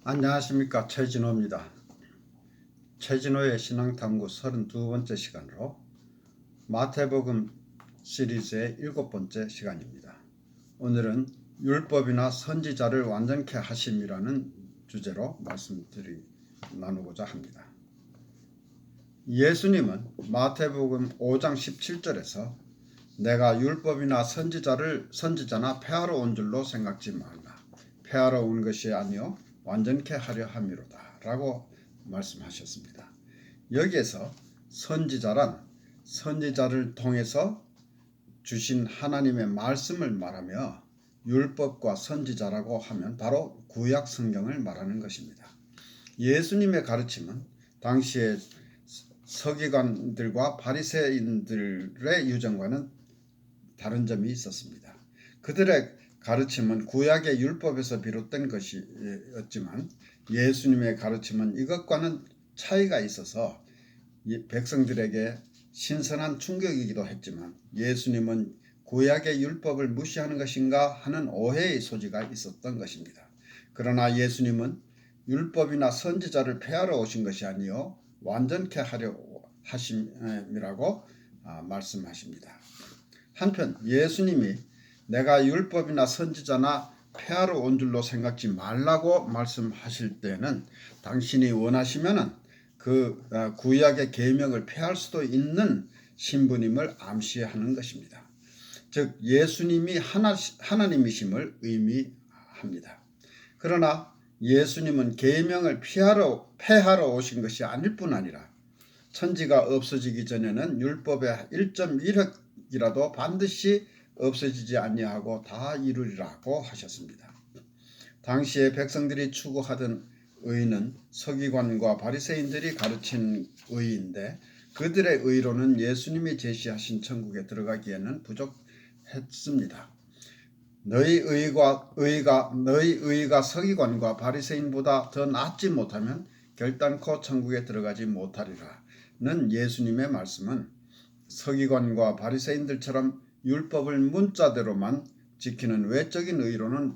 안녕하십니까, 최진호입니다. 최진호의 신앙탐구 32번째 시간으로 마태복음 시리즈의 7번째 시간입니다. 오늘은 율법이나 선지자를 완전케 하심이라는 주제로 나누고자 합니다. 예수님은 마태복음 5장 17절에서 내가 율법이나 선지자나 폐하러 온 줄로 생각지 말라. 폐하러 온 것이 아니요 완전케 하려 함이로다 라고 말씀하셨습니다. 여기에서 선지자란 선지자를 통해서 주신 하나님의 말씀을 말하며 율법과 선지자라고 하면 바로 구약 성경을 말하는 것입니다. 예수님의 가르침은 당시의 서기관들과 바리새인들의 유전과는 다른 점이 있었습니다. 그들의 가르침은 구약의 율법에서 비롯된 것이었지만 예수님의 가르침은 이것과는 차이가 있어서 백성들에게 신선한 충격이기도 했지만 예수님은 구약의 율법을 무시하는 것인가 하는 오해의 소지가 있었던 것입니다. 그러나 예수님은 율법이나 선지자를 폐하러 오신 것이 아니요 완전케 하려 하심이라고 말씀하십니다. 한편 예수님이 내가 율법이나 선지자나 폐하러 온 줄로 생각지 말라고 말씀하실 때는 당신이 원하시면은 그 구약의 계명을 폐할 수도 있는 신부님을 암시하는 것입니다. 즉 예수님이 하나님이심을 의미합니다. 그러나 예수님은 계명을 폐하러 오신 것이 아닐 뿐 아니라 천지가 없어지기 전에는 율법의 1.1획이라도 반드시 없어지지 아니하고 다 이루리라고 하셨습니다. 당시에 백성들이 추구하던 의는 서기관과 바리새인들이 가르친 의인데 그들의 의로는 예수님이 제시하신 천국에 들어가기에는 부족했습니다. 너희 의가 서기관과 바리새인보다 더 낫지 못하면 결단코 천국에 들어가지 못하리라는 예수님의 말씀은 서기관과 바리새인들처럼 율법을 문자대로만 지키는 외적인 의로는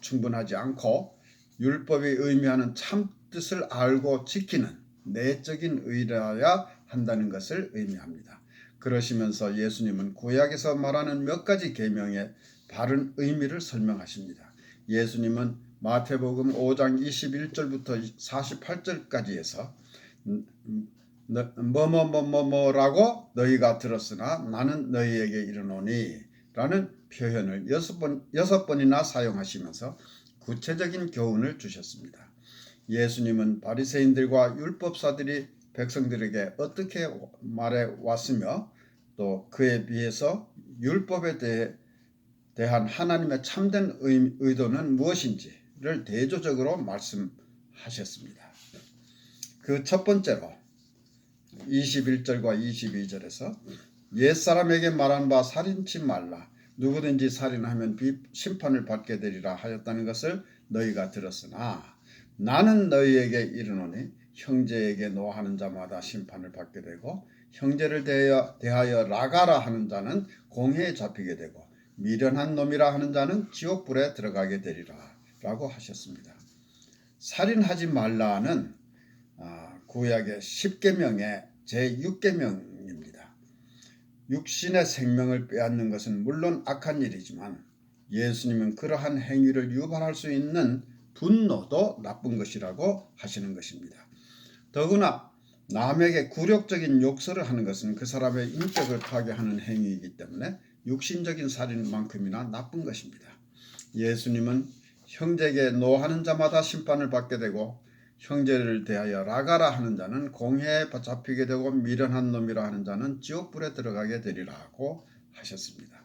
충분하지 않고 율법이 의미하는 참 뜻을 알고 지키는 내적인 의라야 한다는 것을 의미합니다. 그러시면서 예수님은 구약에서 말하는 몇 가지 계명의 바른 의미를 설명하십니다. 예수님은 마태복음 5장 21절부터 48절까지에서 뭐뭐뭐뭐라고 너희가 들었으나 나는 너희에게 이르노니 라는 표현을 6번이나 사용하시면서 구체적인 교훈을 주셨습니다. 예수님은 바리새인들과 율법사들이 백성들에게 어떻게 말해 왔으며 또 그에 비해서 율법에 대한 하나님의 참된 의도는 무엇인지를 대조적으로 말씀하셨습니다. 그 첫 번째로 21절과 22절에서 옛사람에게 말한 바 살인치 말라 누구든지 살인하면 심판을 받게 되리라 하였다는 것을 너희가 들었으나 나는 너희에게 이르노니 형제에게 노하는 자마다 심판을 받게 되고 형제를 대하여 라가라 하는 자는 공회에 잡히게 되고 미련한 놈이라 하는 자는 지옥불에 들어가게 되리라 라고 하셨습니다. 살인하지 말라는 구약의 10계명의 제6계명입니다. 육신의 생명을 빼앗는 것은 물론 악한 일이지만 예수님은 그러한 행위를 유발할 수 있는 분노도 나쁜 것이라고 하시는 것입니다. 더구나 남에게 굴욕적인 욕설을 하는 것은 그 사람의 인격을 파괴하는 행위이기 때문에 육신적인 살인만큼이나 나쁜 것입니다. 예수님은 형제에게 노하는 자마다 심판을 받게 되고 형제를 대하여 라가라 하는 자는 공회에 잡히게 되고 미련한 놈이라 하는 자는 지옥불에 들어가게 되리라고 하셨습니다.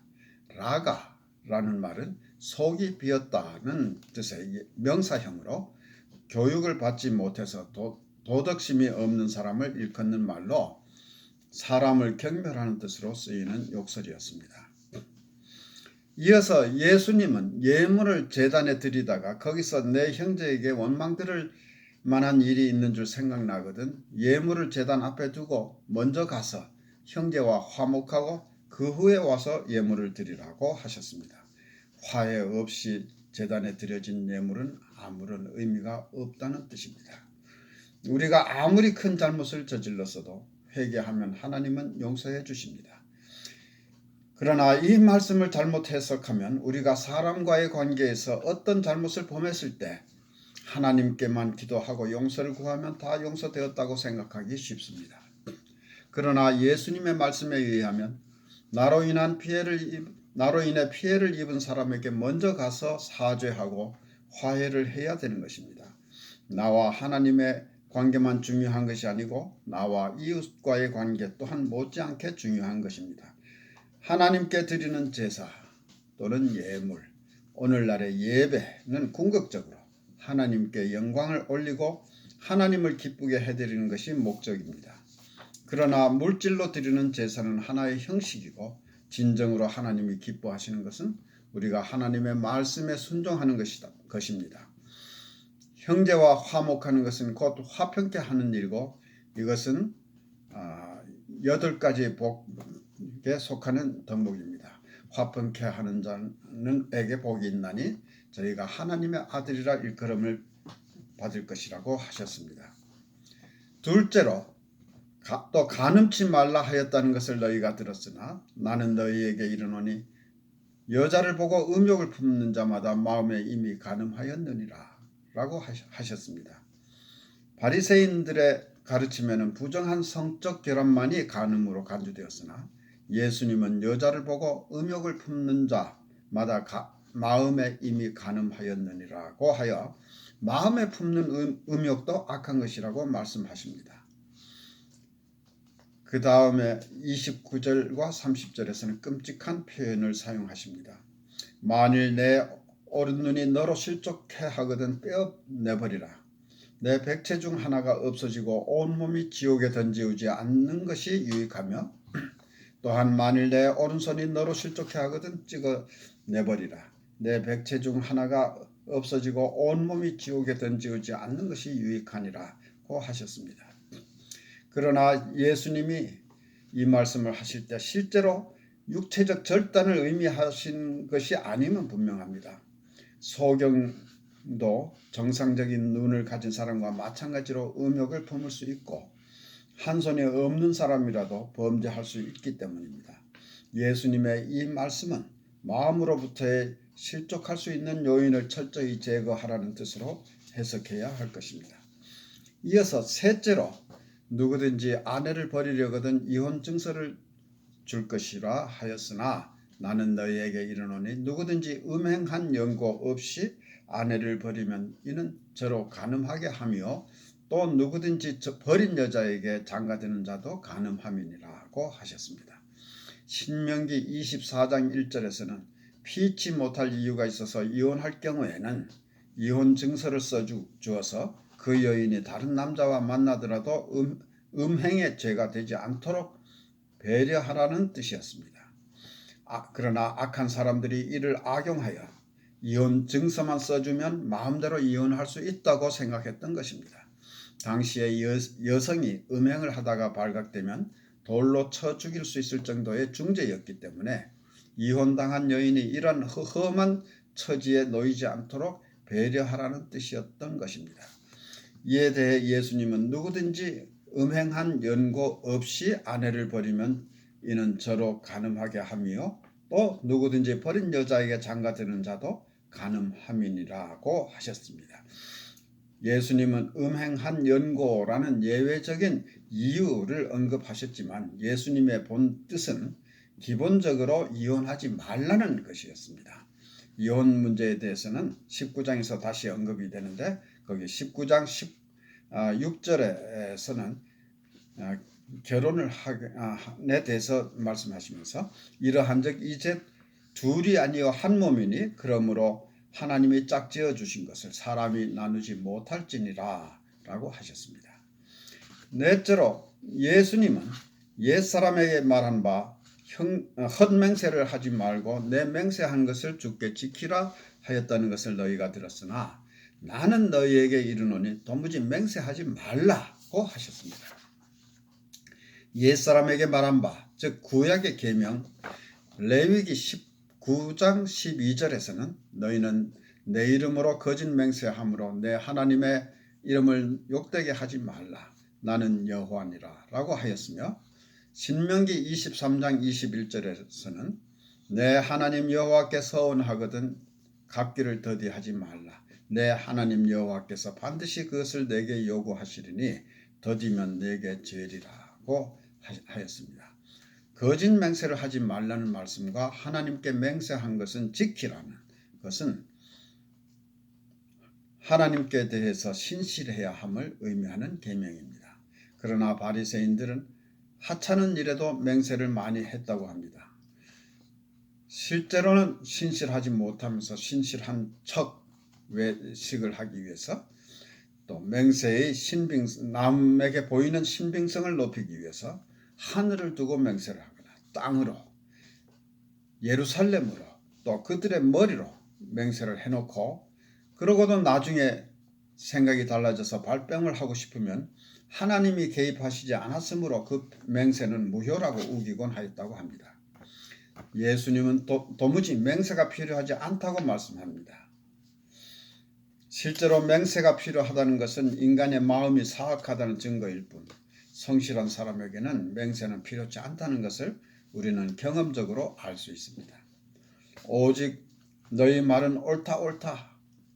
라가라는 말은 속이 비었다는 뜻의 명사형으로 교육을 받지 못해서 도덕심이 없는 사람을 일컫는 말로 사람을 경멸하는 뜻으로 쓰이는 욕설이었습니다. 이어서 예수님은 예물을 제단에 드리다가 거기서 내 형제에게 원망 들을 만한 일이 있는 줄 생각나거든 예물을 제단 앞에 두고 먼저 가서 형제와 화목하고 그 후에 와서 예물을 드리라고 하셨습니다. 화해 없이 제단에 드려진 예물은 아무런 의미가 없다는 뜻입니다. 우리가 아무리 큰 잘못을 저질렀어도 회개하면 하나님은 용서해 주십니다. 그러나 이 말씀을 잘못 해석하면 우리가 사람과의 관계에서 어떤 잘못을 범했을 때 하나님께만 기도하고 용서를 구하면 다 용서되었다고 생각하기 쉽습니다. 그러나 예수님의 말씀에 의하면 나로 인해 피해를 입은 사람에게 먼저 가서 사죄하고 화해를 해야 되는 것입니다. 나와 하나님의 관계만 중요한 것이 아니고 나와 이웃과의 관계 또한 못지않게 중요한 것입니다. 하나님께 드리는 제사 또는 예물, 오늘날의 예배는 궁극적으로 하나님께 영광을 올리고 하나님을 기쁘게 해드리는 것이 목적입니다. 그러나 물질로 드리는 제사는 하나의 형식이고 진정으로 하나님이 기뻐하시는 것은 우리가 하나님의 말씀에 순종하는 것입니다. 형제와 화목하는 것은 곧 화평케 하는 일이고 이것은 8가지 복에 속하는 덕목입니다. 화평케 하는 자에게 복이 있나니 저희가 하나님의 아들이라 일컬음을 받을 것이라고 하셨습니다. 둘째로 또 간음치 말라 하였다는 것을 너희가 들었으나 나는 너희에게 이르노니 여자를 보고 음욕을 품는 자마다 마음에 이미 간음하였느니라 라고 하셨습니다. 바리새인들의 가르침에는 부정한 성적 결합만이 간음으로 간주되었으나 예수님은 여자를 보고 음욕을 품는 자마다 마음에 이미 간음하였느니라고 하여 마음에 품는 음욕도 악한 것이라고 말씀하십니다. 그 다음에 29절과 30절에서는 끔찍한 표현을 사용하십니다. 만일 내 오른눈이 너로 실족해 하거든 빼어내버리라. 내 백체 중 하나가 없어지고 온몸이 지옥에 던지우지 않는 것이 유익하며 또한 만일 내 오른손이 너로 실족해 하거든 찍어내버리라. 내 백체 중 하나가 없어지고 온몸이 지옥에 던지우지 않는 것이 유익하니라고 하셨습니다. 그러나 예수님이 이 말씀을 하실 때 실제로 육체적 절단을 의미하신 것이 아니면 분명합니다. 소경도 정상적인 눈을 가진 사람과 마찬가지로 음욕을 품을 수 있고 한 손이 없는 사람이라도 범죄할 수 있기 때문입니다. 예수님의 이 말씀은 마음으로부터의 실족할 수 있는 요인을 철저히 제거하라는 뜻으로 해석해야 할 것입니다. 이어서 셋째로 누구든지 아내를 버리려거든 이혼 증서를 줄 것이라 하였으나 나는 너희에게 이르노니 누구든지 음행한 연고 없이 아내를 버리면 이는 저로 간음하게 하며 또 누구든지 버린 여자에게 장가드는 자도 간음함이니라고 하셨습니다. 신명기 24장 1절에서는 피치 못할 이유가 있어서 이혼할 경우에는 이혼 증서를 써주어서 그 여인이 다른 남자와 만나더라도 음행의 죄가 되지 않도록 배려하라는 뜻이었습니다. 그러나 악한 사람들이 이를 악용하여 이혼 증서만 써주면 마음대로 이혼할 수 있다고 생각했던 것입니다. 당시에 여성이 음행을 하다가 발각되면 돌로 쳐 죽일 수 있을 정도의 중죄였기 때문에 이혼당한 여인이 이런 험한 처지에 놓이지 않도록 배려하라는 뜻이었던 것입니다. 이에 대해 예수님은 누구든지 음행한 연고 없이 아내를 버리면 이는 저로 간음하게 하며 또 누구든지 버린 여자에게 장가드는 자도 간음함이니라고 하셨습니다. 예수님은 음행한 연고라는 예외적인 이유를 언급하셨지만 예수님의 본 뜻은 기본적으로 이혼하지 말라는 것이었습니다. 이혼 문제에 대해서는 19장에서 다시 언급이 되는데 거기 19장 6절에서는 결혼을 하에 대해서 말씀하시면서 이러한 적 이제 둘이 아니요 한 몸이니 그러므로 하나님이 짝지어 주신 것을 사람이 나누지 못할지니라 라고 하셨습니다. 넷째로 예수님은 옛사람에게 말한 바 헛맹세를 하지 말고 내 맹세한 것을 주께 지키라 하였다는 것을 너희가 들었으나 나는 너희에게 이르노니 도무지 맹세하지 말라고 하셨습니다. 옛사람에게 말한 바, 즉 구약의 계명 레위기 19장 12절에서는 너희는 내 이름으로 거짓 맹세함으로 내 하나님의 이름을 욕되게 하지 말라. 나는 여호와니라 라고 하였으며, 신명기 23장 21절에서는 내 하나님 여호와께 서원하거든 갚기를 더디하지 말라. 내 하나님 여호와께서 반드시 그것을 내게 요구하시리니 더디면 내게 죄리라고 하였습니다. 거짓 맹세를 하지 말라는 말씀과 하나님께 맹세한 것은 지키라는 것은 하나님께 대해서 신실해야 함을 의미하는 계명입니다. 그러나 바리새인들은 하찮은 일에도 맹세를 많이 했다고 합니다. 실제로는 신실하지 못하면서 신실한 척 외식을 하기 위해서, 또 맹세의 남에게 보이는 신빙성을 높이기 위해서 하늘을 두고 맹세를 하거나 땅으로, 예루살렘으로, 또 그들의 머리로 맹세를 해놓고, 그러고도 나중에 생각이 달라져서 발뺌을 하고 싶으면 하나님이 개입하시지 않았으므로 그 맹세는 무효라고 우기곤 하였다고 합니다. 예수님은 도무지 맹세가 필요하지 않다고 말씀합니다. 실제로 맹세가 필요하다는 것은 인간의 마음이 사악하다는 증거일 뿐, 성실한 사람에게는 맹세는 필요치 않다는 것을 우리는 경험적으로 알 수 있습니다. 오직 너희 말은 옳다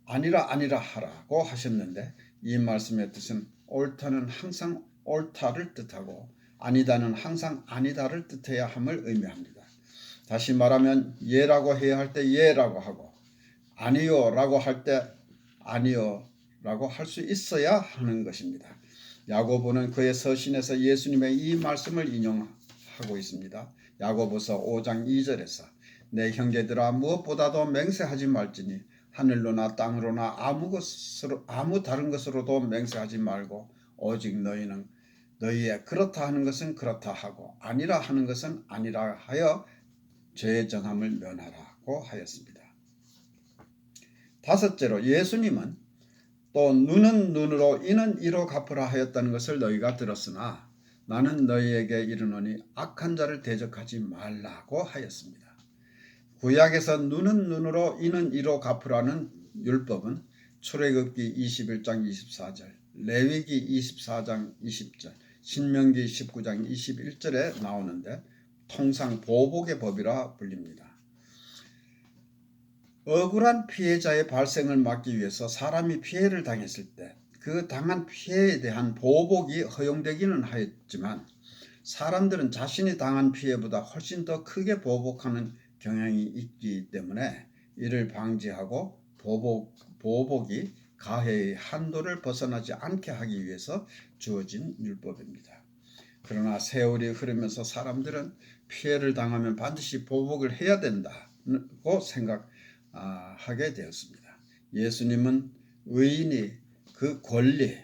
아니라 하라고 하셨는데, 이 말씀의 뜻은 옳다는 항상 옳다를 뜻하고 아니다는 항상 아니다를 뜻해야 함을 의미합니다. 다시 말하면 예라고 해야 할 때 예라고 하고 아니요라고 할 때 아니요라고 할 수 있어야 하는 것입니다. 야고보는 그의 서신에서 예수님의 이 말씀을 인용하고 있습니다. 야고보서 5장 2절에서 내 형제들아 무엇보다도 맹세하지 말지니 하늘로나 땅으로나 아무 다른 것으로도 맹세하지 말고 오직 너희의 그렇다 하는 것은 그렇다 하고 아니라 하는 것은 아니라 하여 죄의 정함을 면하라고 하였습니다. 다섯째로, 예수님은 또 눈은 눈으로 이는 이로 갚으라 하였다는 것을 너희가 들었으나 나는 너희에게 이르노니 악한 자를 대적하지 말라고 하였습니다. 구약에서 눈은 눈으로 이는 이로 갚으라는 율법은 출애굽기 21장 24절, 레위기 24장 20절, 신명기 19장 21절에 나오는데 통상 보복의 법이라 불립니다. 억울한 피해자의 발생을 막기 위해서 사람이 피해를 당했을 때 그 당한 피해에 대한 보복이 허용되기는 하였지만, 사람들은 자신이 당한 피해보다 훨씬 더 크게 보복하는 경향이 있기 때문에 이를 방지하고 보복이 가해의 한도를 벗어나지 않게 하기 위해서 주어진 율법입니다. 그러나 세월이 흐르면서 사람들은 피해를 당하면 반드시 보복을 해야 된다고 생각하게 되었습니다. 예수님은 의인이 그 권리,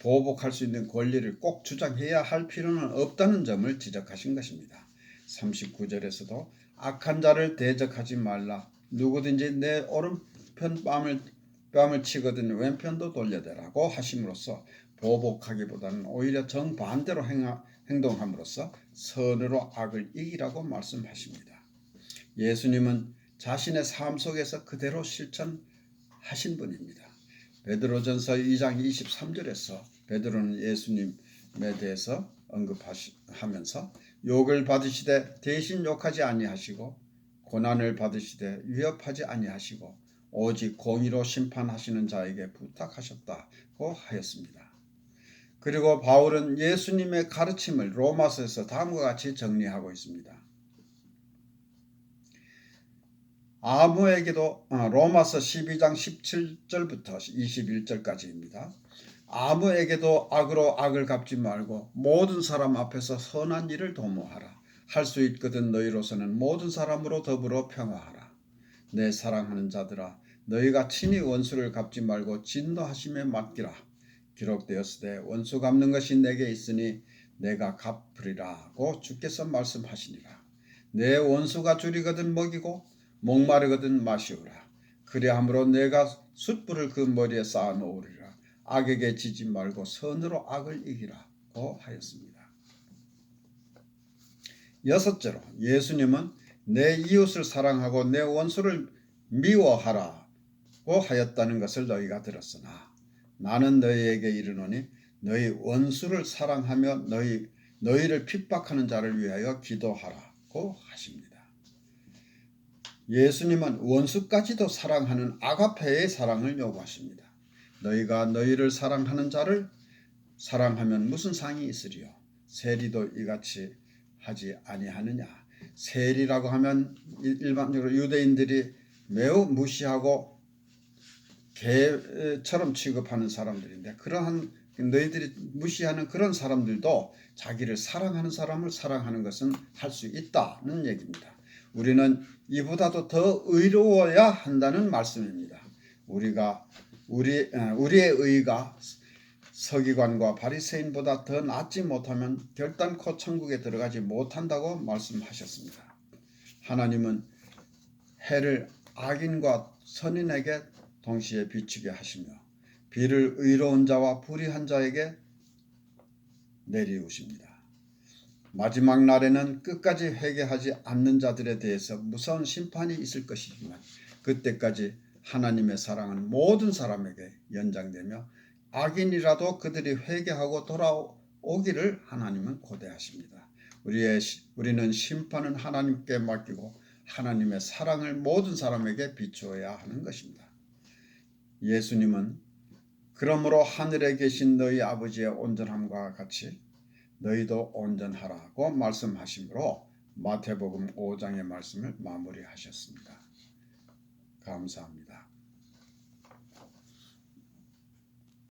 보복할 수 있는 권리를 꼭 주장해야 할 필요는 없다는 점을 지적하신 것입니다. 39절에서도 악한 자를 대적하지 말라. 누구든지 내 오른편 뺨을 치거든 왼편도 돌려대라고 하심으로써 보복하기보다는 오히려 정반대로 행동함으로써 선으로 악을 이기라고 말씀하십니다. 예수님은 자신의 삶 속에서 그대로 실천하신 분입니다. 베드로전서 2장 23절에서 베드로는 예수님에 대해서 언급하면서 욕을 받으시되 대신 욕하지 아니하시고 고난을 받으시되 위협하지 아니하시고 오직 공의로 심판하시는 자에게 부탁하셨다고 하였습니다. 그리고 바울은 예수님의 가르침을 로마서에서 다음과 같이 정리하고 있습니다. 아무에게도 로마서 12장 17절부터 21절까지입니다. 아무에게도 악으로 악을 갚지 말고 모든 사람 앞에서 선한 일을 도모하라. 할 수 있거든 너희로서는 모든 사람으로 더불어 평화하라. 내 사랑하는 자들아, 너희가 친히 원수를 갚지 말고 진노하심에 맡기라. 기록되었으되 원수 갚는 것이 내게 있으니 내가 갚으리라고 주께서 말씀하시니라. 내 원수가 줄이거든 먹이고 목마르거든 마시오라. 그리함으로 내가 숯불을 그 머리에 쌓아 놓으리라. 악에게 지지 말고 선으로 악을 이기라고 하였습니다. 여섯째로, 예수님은 내 이웃을 사랑하고 내 원수를 미워하라고 하였다는 것을 너희가 들었으나 나는 너희에게 이르노니 너희 원수를 사랑하며 너희를 핍박하는 자를 위하여 기도하라고 하십니다. 예수님은 원수까지도 사랑하는 아가페의 사랑을 요구하십니다. 너희가 너희를 사랑하는 자를 사랑하면 무슨 상이 있으리요? 세리도 이같이 하지 아니하느냐? 세리라고 하면 일반적으로 유대인들이 매우 무시하고 개처럼 취급하는 사람들인데, 그러한 너희들이 무시하는 그런 사람들도 자기를 사랑하는 사람을 사랑하는 것은 할 수 있다는 얘기입니다. 우리는 이보다도 더 의로워야 한다는 말씀입니다. 우리의 의가 서기관과 바리새인보다 더 낫지 못하면 결단코 천국에 들어가지 못한다고 말씀하셨습니다. 하나님은 해를 악인과 선인에게 동시에 비추게 하시며 비를 의로운 자와 불의한 자에게 내리우십니다. 마지막 날에는 끝까지 회개하지 않는 자들에 대해서 무서운 심판이 있을 것이지만 그때까지 하나님의 사랑은 모든 사람에게 연장되며 악인이라도 그들이 회개하고 돌아오기를 하나님은 고대하십니다. 우리는 심판은 하나님께 맡기고 하나님의 사랑을 모든 사람에게 비추어야 하는 것입니다. 예수님은 그러므로 하늘에 계신 너희 아버지의 온전함과 같이 너희도 온전하라고 말씀하시므로 마태복음 5장의 말씀을 마무리하셨습니다. 감사합니다.